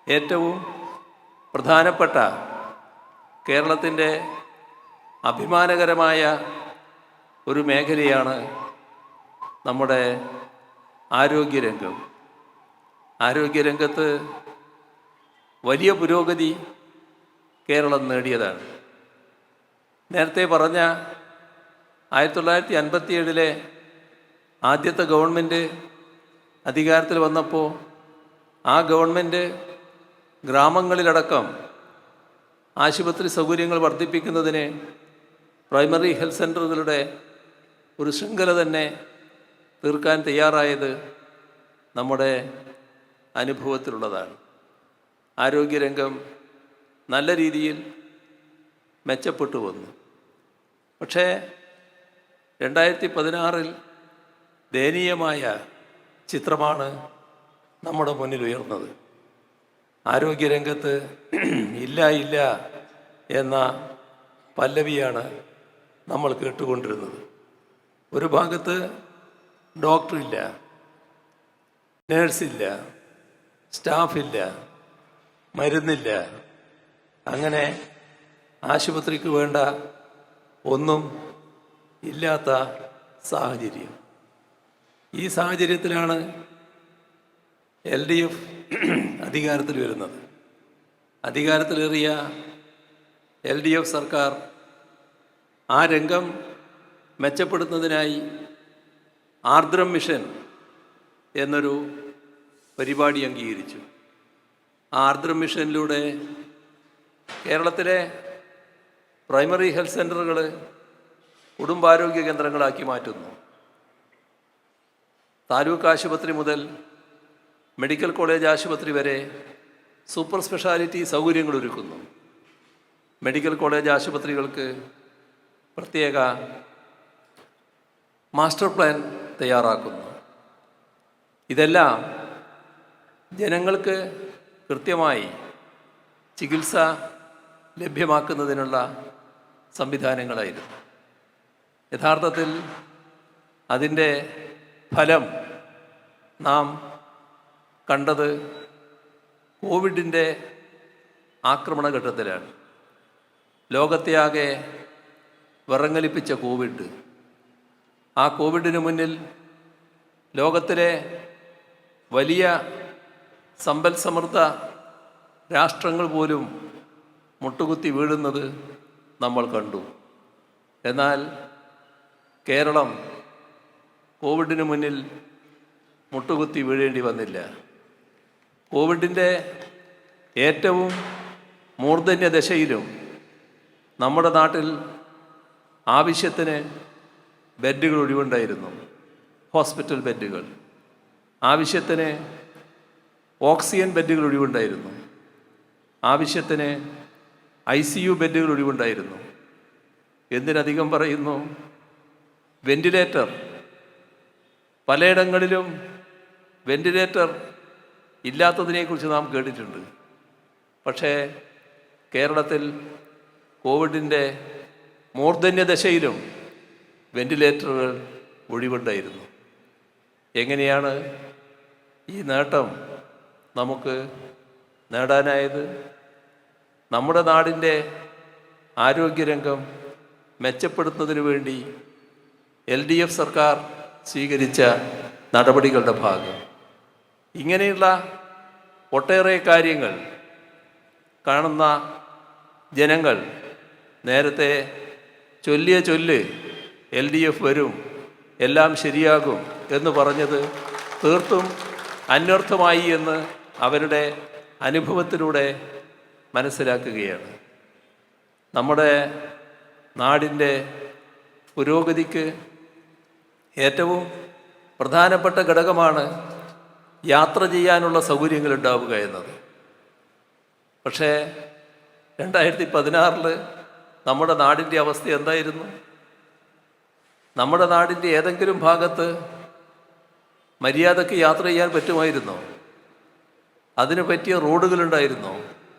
ഏറ്റവും പ്രധാനപ്പെട്ട കേരളത്തിൻ്റെ അഭിമാനകരമായ ഒരു മേഖലയാണ് നമ്മുടെ ആരോഗ്യരംഗം. ആരോഗ്യരംഗത്ത് വലിയ പുരോഗതി കേരളം നേടിയതാണ്. നേരത്തെ പറഞ്ഞ 1957 ആദ്യത്തെ ഗവൺമെൻറ് അധികാരത്തിൽ വന്നപ്പോൾ ആ ഗവൺമെൻറ് ഗ്രാമങ്ങളിലടക്കം ആശുപത്രി സൗകര്യങ്ങൾ വർദ്ധിപ്പിക്കുന്നതിന് പ്രൈമറി ഹെൽത്ത് സെൻ്ററുകളുടെ ഒരു ശൃംഖല തന്നെ തീർക്കാൻ തയ്യാറായത് നമ്മുടെ അനുഭവത്തിലുള്ളതാണ്. ആരോഗ്യരംഗം നല്ല രീതിയിൽ മെച്ചപ്പെട്ടു വന്നു. പക്ഷേ 2016 ദയനീയമായ ചിത്രമാണ് നമ്മുടെ മുന്നിൽ ഉയർന്നത്. ആരോഗ്യരംഗത്ത് ഇല്ല എന്ന പല്ലവിയാണ് നമ്മൾ കേട്ടുകൊണ്ടിരുന്നത്. ഒരു ഭാഗത്ത് ഡോക്ടറില്ല, നേഴ്സില്ല, സ്റ്റാഫില്ല, മരുന്നില്ല, അങ്ങനെ ആശുപത്രിക്ക് വേണ്ട ഒന്നും ഇല്ലാത്ത സാഹചര്യം. ഈ സാഹചര്യത്തിലാണ് LDF അധികാരത്തിൽ വരുന്നത്. അധികാരത്തിലേറിയ LDF സർക്കാർ ആ രംഗം മെച്ചപ്പെടുത്തുന്നതിനായി ആർദ്രം മിഷൻ എന്നൊരു പരിപാടി അംഗീകരിച്ചു. ആ ആർദ്രം മിഷനിലൂടെ കേരളത്തിലെ പ്രൈമറി ഹെൽത്ത് സെൻ്ററുകൾ കുടുംബാരോഗ്യ കേന്ദ്രങ്ങളാക്കി മാറ്റുന്നു. താലൂക്ക് ആശുപത്രി മുതൽ മെഡിക്കൽ കോളേജ് ആശുപത്രി വരെ സൂപ്പർ സ്പെഷ്യാലിറ്റി സൗകര്യങ്ങൾ ഒരുക്കുന്നു. മെഡിക്കൽ കോളേജ് ആശുപത്രികൾക്ക് പ്രത്യേക മാസ്റ്റർ പ്ലാൻ തയ്യാറാക്കുന്നു. ഇതെല്ലാം ജനങ്ങൾക്ക് കൃത്യമായി ചികിത്സ ലഭ്യമാക്കുന്നതിനുള്ള സംവിധാനങ്ങളായിരുന്നു. യഥാർത്ഥത്തിൽ അതിൻ്റെ ഫലം നാം കണ്ടത് കോവിഡിൻ്റെ ആക്രമണഘട്ടത്തിലാണ്. ലോകത്തെയാകെ വിറങ്ങലിപ്പിച്ച കോവിഡ്. ആ കോവിഡിന് മുന്നിൽ ലോകത്തിലെ വലിയ സമ്പൽ സമൃദ്ധ രാഷ്ട്രങ്ങൾ പോലും മുട്ടുകുത്തി വീഴുന്നത് നമ്മൾ കണ്ടു. എന്നാൽ കേരളം കോവിഡിന് മുന്നിൽ മുട്ടുകുത്തി വീഴേണ്ടി വന്നില്ല. കോവിഡിൻ്റെ ഏറ്റവും മൂർധന്യ ദശയിലും നമ്മുടെ നാട്ടിൽ ആവശ്യത്തിന് ബെഡുകൾ ഒഴിവുണ്ടായിരുന്നു, ഹോസ്പിറ്റൽ ബെഡുകൾ. ആവശ്യത്തിന് ഓക്സിജൻ ബെഡുകൾ ഒഴിവുണ്ടായിരുന്നു, ആവശ്യത്തിന് ICU ബെഡുകൾ ഒഴിവുണ്ടായിരുന്നു. എന്തിനധികം പറയുന്നു, വെന്റിലേറ്റർ പലയിടങ്ങളിലും വെന്റിലേറ്റർ ഇല്ലാത്തതിനെക്കുറിച്ച് നാം കേട്ടിട്ടുണ്ട്. പക്ഷേ കേരളത്തിൽ കോവിഡിൻ്റെ മൂർധന്യദശയിലും വെന്റിലേറ്ററുകൾ ഒഴിവുണ്ടായിരുന്നു. എങ്ങനെയാണ് ഈ നേട്ടം നമുക്ക് നേടാനായത്? നമ്മുടെ നാടിൻ്റെ ആരോഗ്യരംഗം മെച്ചപ്പെടുത്തുന്നതിനു വേണ്ടി LDF സർക്കാർ സ്വീകരിച്ച നടപടികളുടെ ഭാഗം. ഇങ്ങനെയുള്ള ഒട്ടേറെ കാര്യങ്ങൾ കാണുന്ന ജനങ്ങൾ നേരത്തെ ചൊല്ലിയ ചൊല്ല് LDF വരും, എല്ലാം ശരിയാകും എന്ന് പറഞ്ഞത് തീർത്തും അന്വർത്ഥമായി എന്ന് അവരുടെ അനുഭവത്തിലൂടെ മനസ്സിലാക്കുകയാണ്. നമ്മുടെ നാടിൻ്റെ പുരോഗതിക്ക് ഏറ്റവും പ്രധാനപ്പെട്ട ഘടകമാണ് യാത്ര ചെയ്യാനുള്ള സൗകര്യങ്ങൾ ഉണ്ടാവുക എന്നത്. പക്ഷേ 2016 നമ്മുടെ നാടിൻ്റെ അവസ്ഥ എന്തായിരുന്നു? നമ്മുടെ നാടിൻ്റെ ഏതെങ്കിലും ഭാഗത്ത് മര്യാദയ്ക്ക് യാത്ര ചെയ്യാൻ പറ്റുമായിരുന്നോ? അതിന് പറ്റിയ റോഡുകളുണ്ടായിരുന്നോ?